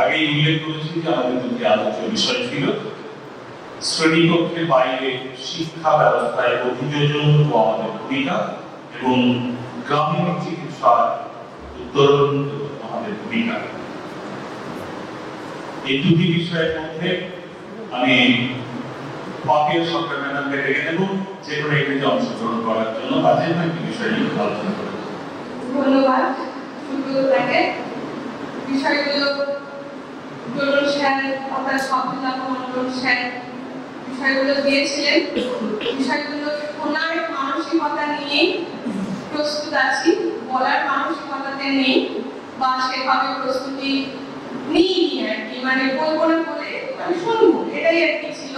আগেই উল্লেখ করেছি যে আমাদের দুটি আলোচ্য বিষয় ছিল শ্রেণীকক্ষের বাইরে শিক্ষা ব্যবস্থায় অভিযোজন ও আমাদের ভূমিকা এবং গ্রামীণ চিকিৎসার উত্তরণ আমাদের ভূমিকা। এই দুটি বিষয়ের মধ্যে আমি পাপিয়া সরকার ম্যাডামকে ডেকে নেব যে কোনো একটি অংশগ্রহণ করার জন্য বা যে কোনো একটি বিষয় নিয়ে আলোচনা করব। ধন্যবাদ। বিষয়গুলো তরুণ স্যার অর্থাৎ শব্দলাভ মন্ডল স্যার বিষয়গুলো দিয়েছিলেন। বিষয়গুলো শোনার মানসিকতা নিয়ে প্রস্তুত আছি, বলার মানসিকতাতে নেই বা সেভাবে প্রস্তুতি নিইনি আর কি, মানে বলবো না বলে মানে শুনবো, এটাই আর কি ছিল।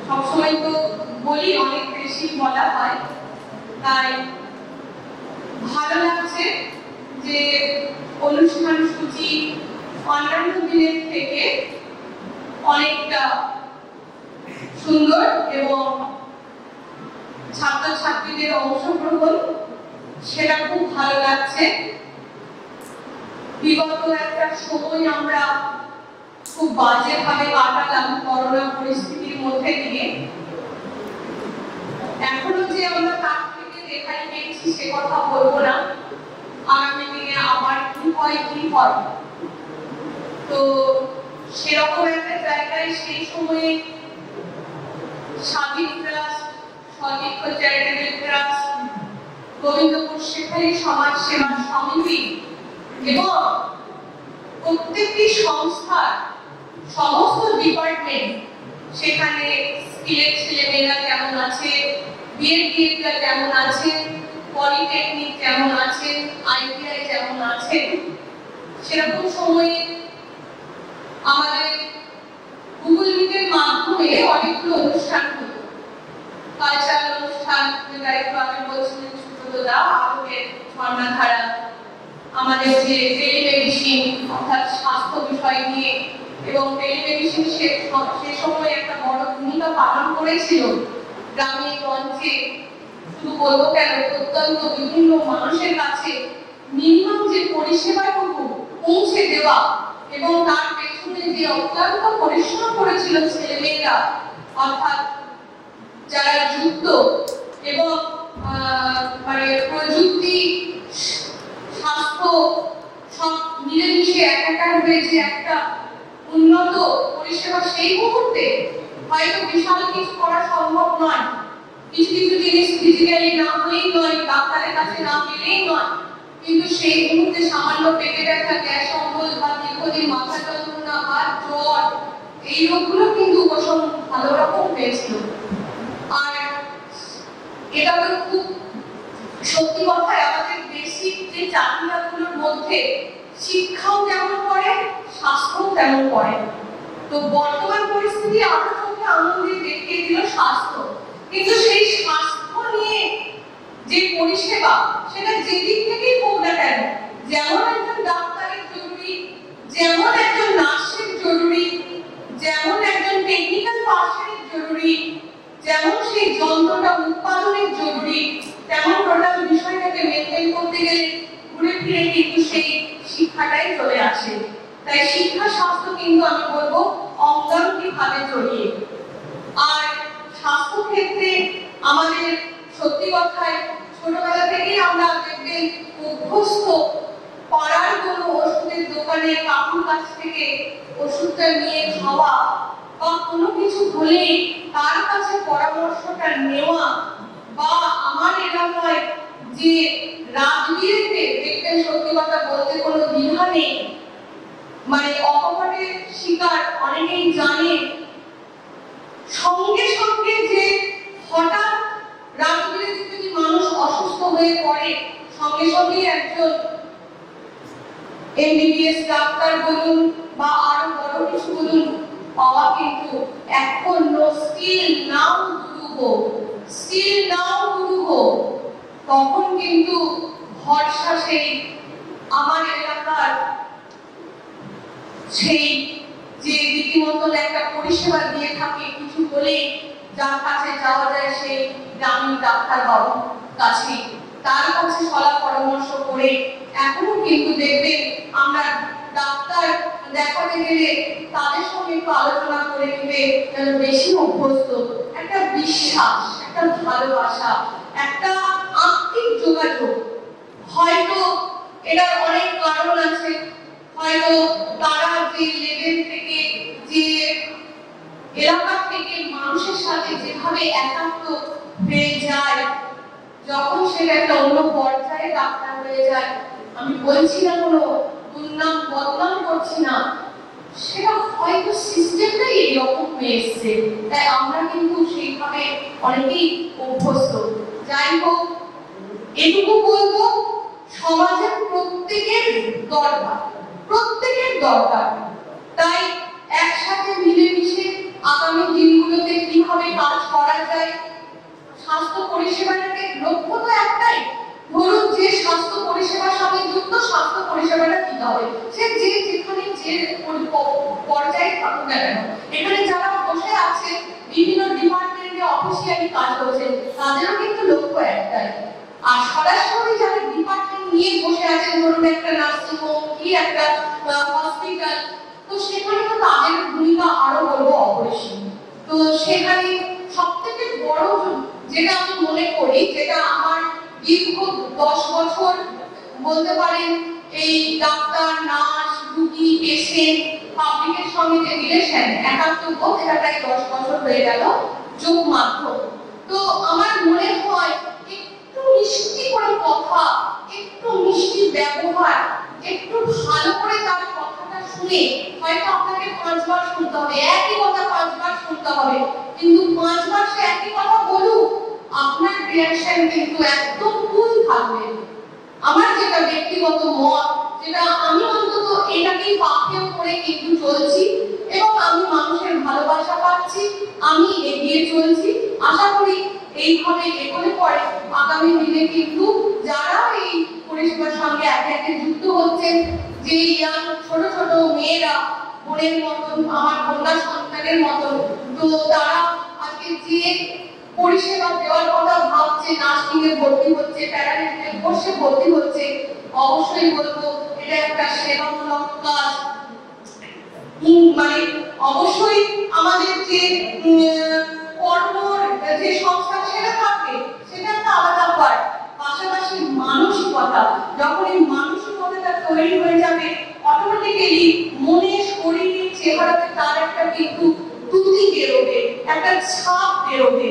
সবসময় তো বলি, অনেক বেশি বলা হয়, তাই ভালো লাগছে যে অনুষ্ঠান সূচি অন্যান্য দিনের থেকে অনেকটা সুন্দর এবং ছাত্রছাত্রীদের অংশগ্রহণ সেটা খুব ভালো লাগছে। বিগত একটা সময় আমরা খুব বাজেভাবে কাটালাম করোনা পরিস্থিতির মধ্যে দিয়ে। এখনো যে আমরা তার থেকে রেহাই পেয়েছি সে কথা বলবো না, আগামী দিনে আবার কি হয় তো সেরকম একটা জায়গায় সেই সময়ে স্বাধীন ট্রাস্ট, সদিক্ষ চ্যারিটেবল ট্রাস্ট, গোবিন্দপুর শেখালী সমাজ সেবা সমিতি এবং প্রত্যেকটি সংস্থার সমস্ত ডিপার্টমেন্ট, সেখানে স্কিলের ছেলেমেয়েরা কেমন আছে, বিএড কেমন আছে, পলিটেকনিক কেমন আছে, আইটিআই কেমন আছে, সেরকম সময়ে আমাদের গুগল মিটের মাধ্যমে অনেকগুলো অনুষ্ঠান হতো। কালচারাল অনুষ্ঠান, যেটা একটু আগে বলছিলেন সুব্রতদা, আলোকের ঝর্ণাধারা, আমাদের যে টেলিমেডিসিন অর্থাৎ স্বাস্থ্য বিষয় নিয়ে, এবং টেলিমেডিসিন সে সময় একটা বড় ভূমিকা পালন করেছিল গ্রামে গঞ্জে, শুধু বলবো কেন, অত্যন্ত বিভিন্ন মানুষের কাছে মিনিমাম যে পরিষেবাটুকু পৌঁছে দেওয়া এবং তার পেছনে যে অত্যন্ত পরিশ্রম করেছিল ছেলেমেয়েরা, অর্থাৎ যারা যুক্ত এবং মানে প্রযুক্তি, স্বাস্থ্য সব মিলেমিশে একাকার হয়ে যে একটা উন্নত পরিষেবা, সেই মুহূর্তে হয়তো বিশাল কিছু করা সম্ভব নয়, কিছু কিছু জিনিস ফিজিক্যালি না হলেই নয়, ডাক্তারের কাছে না গেলেই নয়, কিন্তু সেই মুহূর্তে সামান্য পেটে ব্যথা, গ্যাস অম্বল বা দীর্ঘদিন মাথা যন্ত্রণা বা জ্বর, এই রোগগুলো কিন্তু উপশম ভালো রকম হয়েছিল। আর এটা তো খুব সত্যি কথা, আমাদের বেসিক যে চাহিদাগুলোর মধ্যে শিক্ষাও তেমন পড়ে, স্বাস্থ্যও তেমন পড়ে। তো বর্তমান পরিস্থিতি আরো চোখে আঙুল দিয়ে দেখিয়ে দিল স্বাস্থ্য, কিন্তু সেই স্বাস্থ্য নিয়ে যে পরিষেবা, সেটা যেদিক থেকেই হোক না কেন, যেমন একজন ডাক্তারের জরুরি, যেমন একজন নার্সের জরুরি, যেমন একজন টেকনিক্যাল পার্সনের জরুরি, যেমন সেই যন্ত্রটা উৎপাদনের জরুরি, তেমন টোটাল বিষয়টাকে মেনটেন করতে গেলে ঘুরে ফিরে কিন্তু সেই শিক্ষাটাই চলে আসে। তাই শিক্ষা স্বাস্থ্য কিন্তু আমি বলবো অঙ্গাঙ্গিভাবে জড়িয়ে। আর স্বাস্থ্য ক্ষেত্রে আমাদের সত্যি কথায় ছোটবেলা থেকেই আমরা দেখবেন অভ্যস্ত, পাড়ার কোনো ওষুধের দোকানে কাকুর কাছ থেকে ওষুধটা নিয়ে খাওয়া বা কোনো কিছু হলেই তার কাছে পরামর্শটা নেওয়া, বা আমার এলাকায় যে রাজবিরেতে দেখবেন সত্যি কথা বলতে কোনো দ্বিধা নেই, মানে অকপটের শিকার অনেকেই জানে, সঙ্গে সঙ্গে যে হঠাৎ রাজবিরেতে যদি মানুষ অসুস্থ হয়ে পড়ে, সঙ্গে সঙ্গে একজন এমবিবিএস ডাক্তার বলুন বা আরো বড় কিছু বলুন পাওয়া কিন্তু এখনো স্টিল নাও দুরূহ। তখন কিন্তু ভরসা সেই আমার এলাকার সেই যে রীতিমতো একটা পরিষেবা দিয়ে থাকে, কিছু হলেই যার কাছে যাওয়া যায় সেই গ্রামীণ ডাক্তার বাবুর কাছে। তার কাছে সলা পরামর্শ করে এখনো কিন্তু দেখবেন আমরা ডাক্তার দেখাতে গেলে তাদের সঙ্গে একটু আলোচনা করে নিতে বেশি অভ্যস্ত। একটা বিশ্বাস, একটা ভালোবাসা, একটা আত্মিক যোগাযোগ। হয়তো এটার অনেক কারণ আছে, হয়তো তারা যে লেভেল থেকে, যে এলাকা থেকে মানুষের সাথে যেভাবে একাত্ম হয়ে যায়, যখন সেটা একটা অন্য পর্যায়ে ডাক্তার হয়ে যায়, আমি বলছি না কোনো দুর্নাম বদনাম করছি না, সেটা হয়তো সিস্টেমটাই এরকম হয়ে এসছে, তাই আমরা কিন্তু সেইভাবে অনেকেই অভ্যস্ত। যাই হোক, এটুকু বলবো, সমাজের প্রত্যেকের দরকার, প্রত্যেকের দরকার। তাই একসাথে মিলেমিশে আগামী দিনগুলোতে কিভাবে কাজ করা যায়, স্বাস্থ্য পরিষেবাটাকে লক্ষ্য তো একটাই, ধরুন যে স্বাস্থ্য পরিষেবার সঙ্গে যুক্ত, স্বাস্থ্য পরিষেবাটা দিতে হবে, সে যে যেখানে যে পর্যায়ে থাকুক না কেন। এখানে যারা বসে আছে বিভিন্ন ডিপার্টমেন্টে অফিসিয়ালি কাজ করছে, তাদেরও কিন্তু লক্ষ্য একটাই। আর সরাসরি যারা ডিপার্টমেন্ট নিয়ে বসে আছেন, ধরুন একটা নার্সিং হোম কি একটা হসপিটাল, তো সেখানে তো তাদের ভূমিকা আরো বলবো অপরিসীম। তো সেখানে সবথেকে বড় যেটা আমি মনে করি, যেটা আমার দীর্ঘ 10 বছর বলতে পারেন এই ডাক্তার, নার্স, রোগী, পেশেন্ট, পাবলিকের সঙ্গে যে রিলেশন, একাত্মতা, এটা প্রায় 10 বছর হয়ে গেল যোগ মাধ্যম। তো আমার মনে হয় একটু মিষ্টি করে কথা, একটু মিষ্টি ব্যবহার, একটু ভালো করে তার কথাটা শুনে, হয়তো আপনাকে 5 বার শুনতে হবে, একই কথা 5 বার শুনতে হবে, কিন্তু 5 বার সে একই কথা বলুক, আপনার রিঅ্যাকশন কিন্তু একদম ফুল থাকবে। আমার যেটা ব্যক্তিগত মত, যেটা আমি অন্তত এটাকেই পাথেয় করে কিন্তু চলছি, এবং আমি মানুষের ভালোবাসা পাচ্ছি, আমি এগিয়ে চলছি। আশা করি এইভাবে এগোলে পরে আগামী দিনে কিন্তু যারা এই পরিষেবার সঙ্গে একে একে যুক্ত হচ্ছেন, যে ইয়াং ছোট ছোট মেয়েরা বোনের মতন, আমার কন্যা সন্তানের মতন, তো তারা আজকে যে পরিষেবা দেওয়ার কথা ভাবছে, নার্সিং এ ভর্তি হচ্ছে, প্যারামেডিক্যাল কোর্সে ভর্তি হচ্ছে, অবশ্যই বলবো এটা একটা সেবামূলক কাজ। মানে অবশ্যই আমাদের যে কর্মর যে সংস্থা সেটা থাকবে, সেটা একটা আলাদা পার্ট। পাশাপাশি মানসিকতা, যখন এই মানসিকতাটা তৈরি হয়ে যাবে, অটোমেটিক্যালি মনে, শরীরে, চেহারাতে তার একটা কিন্তু তুতি বেরোবে, একটা ছাপ বেরোবে।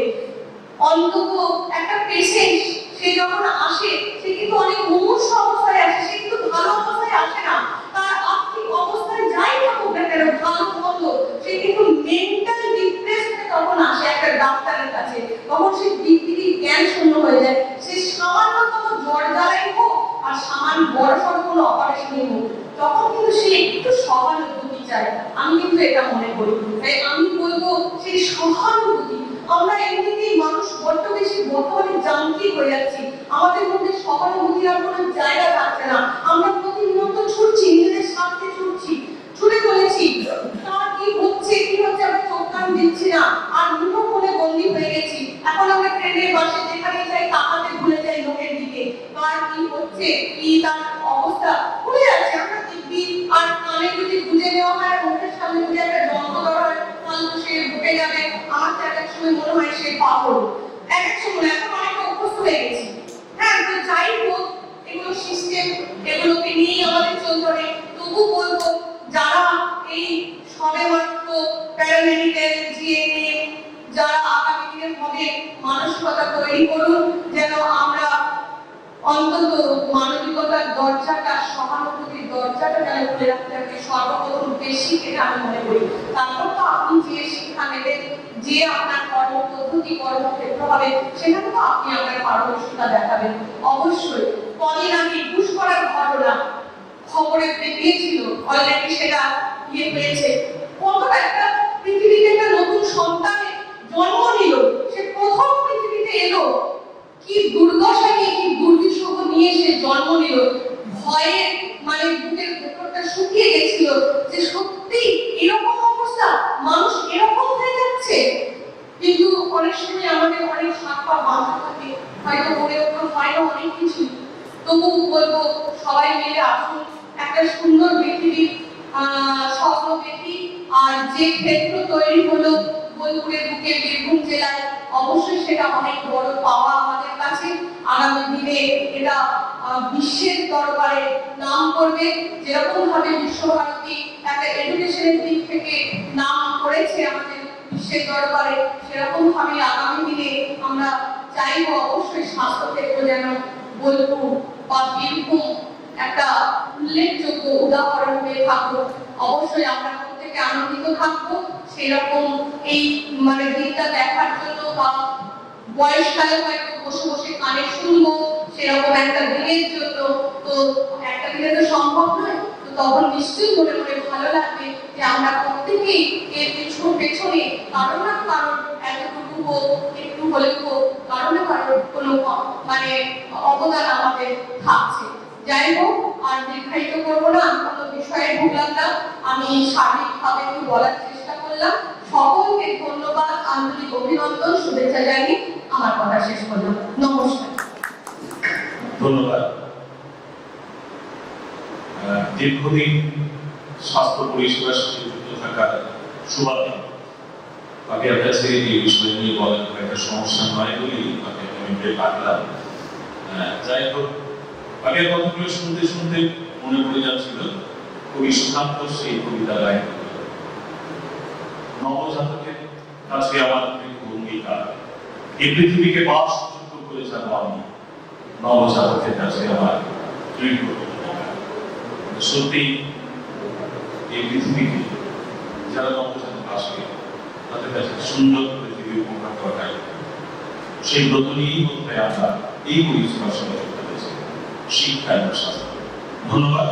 অন্তত একটা পেশেন্ট সে যখন আসে, সে কিন্তু অনেক মুমূর্ষু অবস্থায় আসে, সে কিন্তু ভালো অবস্থায় আসে না, তার আর্থিক অবস্থায় যাই থাকুক না কেন, ভালো মন্দ, সে কিন্তু মেন্টাল ডিপ্রেশনে তখন আসে একটা ডাক্তারের কাছে। তখন সে দিক জ্ঞান শূন্য হয়ে যায়, সে সামান্যতম জ্বর জ্বালাই হোক আর সামান্য বড় সড় কোনো অপারেশনই হোক, তখন কিন্তু সে একটু সহানুভূতি চায়। আমি কিন্তু এটা মনে করি, তাই আমি বলবো সেই সহানুভূতি। আমরা এমনিতেই মানুষ বড্ড বেশি বর্তমানে যান্ত্রিক হয়ে যাচ্ছি, আমাদের মধ্যে সহানুভূতির আর কোনো জায়গা থাকছে না। আমরা প্রতিনিয়ত ছুটছি, নিজেদের স্বার্থে ছুটছি, ছুটে চলেছি, কার কি হচ্ছে আমরা চোখ কান দিচ্ছি না, আর মুঠো ফোনে বন্দী হয়ে গেছি। এখন আমরা ট্রেনে, বাসে যেখানে যাই তাকাতে ভুলে যাই লোকের দিকে, কার কি হচ্ছে, কি তার অবস্থা ভুলে যাচ্ছে আমরা দিব্যি। আর কানে যদি গুঁজে নেওয়া হয়, মুখের সামনে যদি একটা যন্ত্র ধরা হয়, তাহলে সে ঢুকে যাবে। আমার তো এক সময় মনে হয় সে পাগল, এক সময় এখন অনেক অভ্যস্ত হয়ে গেছি। হ্যাঁ, তো যাই হোক, এগুলো সিস্টেম, এগুলোকে নিয়ে আমাদের চলতে হবে। তবু বলবো, যারা এই সবেমাত্র প্যারামেডিক্যাল, জিএনএম, যারা আগামী দিনের হবে, মানসিকতা তৈরি করুন, যেন আমরা অন্তত মানবিকতার দরজাটা, সহানুভূতির দরজাটা যেন খুলে রাখতে হবে সর্বপ্রথম, বেশি এটা আমি মনে করি। তারপর তো আপনি যে শিক্ষা নেবেন, যে আপনার কর্মপদ্ধতি, কর্মক্ষেত্র হবে, সেখানে তো আপনি আপনার পারদর্শিতা দেখাবেন। অবশ্যই কদিন আগে ঘুষ করার ঘটনা খবরে বেরিয়েছিল, অলরেডি সেটা হয়েছে। কতটা একটা পৃথিবীতে একটা নতুন সন্তানের জন্ম নিল, সে প্রথম পৃথিবীতে এলো, কি দুর্দশা নিয়ে, কি দুর্বিষহ নিয়ে সে জন্ম নিল। ভয়ে মানে বুকের ভেতরটা শুকিয়ে গেছিল, যে সত্যি এরকম অবস্থা, মানুষ এরকম হয়ে যাচ্ছে। কিন্তু অনেক সময় আমাদের অনেক হাত পা বাঁধা থাকে, হয়তো বলে ওঠা হয় না অনেক কিছু, তবু বলবো সবাই মিলে আসুন, একটা সুন্দর পৃথিবীর স্বপ্ন দেখি। আর যে ক্ষেত্র তৈরি হলো বোলপুরের বুকে বীরভূম জেলায়, অবশ্যই সেটা অনেক বড় পাওয়া আমাদের কাছে। আগামী দিনে এটা বিশ্বের দরবারে নাম করবে, যেরকম ভাবে বিশ্বভারতী একটা এডুকেশনের দিক থেকে নাম করেছে আমাদের বিশ্বের দরবারে, সেরকম ভাবে আগামী দিনে আমরা চাইবো অবশ্যই স্বাস্থ্য ক্ষেত্র যেন বোলপুর বা বীরভূম একটা উল্লেখযোগ্য উদাহরণ হয়ে থাকবো। অবশ্যই আমরা প্রত্যেকে আনন্দিত থাকবো সেরকম এই দিনটা দেখার জন্য, বা বয়সকালে হয়তো বসে বসে কানে শুনবো সেরকম একটা দিনের জন্য। তো একটা দিনে তো সম্ভব নয়, তো তখন নিশ্চয়ই মনে মনে ভালো লাগবে যে আমরা প্রত্যেকেই এর পেছনে কারো না কারো এতটুকু হোক, একটু হলেও হোক, কারো না কারো কোনো অবদান আমাদের থাকছে। যাই হোক, আর দীর্ঘায়িত করবো না, কোনো বিষয়ে ঢুকলাম না, আমি সার্বিকভাবে একটু বলার চেষ্টা করলাম। সকলকে ধন্যবাদ, আন্তরিক অভিনন্দন, শুভেচ্ছা জানিয়ে আমার কথা শেষ করলাম। নমস্কার। ধন্যবাদ। দীর্ঘদিন স্বাস্থ্য পরিষেবার সাথে যুক্ত থাকার সুবাদে পাপিয়ার কাছে এই বিষয় নিয়ে বলার একটা সমস্যা নয় বলেই পাপিয়াকে আমি ডাকলাম। যাই হোক, পাপিয়ার কথাগুলো শুনতে শুনতে মনে পড়ে যাচ্ছিল কবি সুকান্ত সেই কবিতা লাইন, নবজাতকের কাছে আমার অঙ্গীকার, এই পৃথিবীকে বাসযোগ্য করে যাব আমি, নবজাতকের কাছে আমার দৃঢ় অঙ্গীকার। সত্যি এই পৃথিবীকে যারা নবজাতক আসবে তাদের কাছে সুন্দর পৃথিবী উপহার করাই, সেই ব্রত নিয়েই বোধহয় আমরা এই পরিষেবার সঙ্গে যুক্ত হয়েছি, শিক্ষা এবং স্বাস্থ্য। ধন্যবাদ।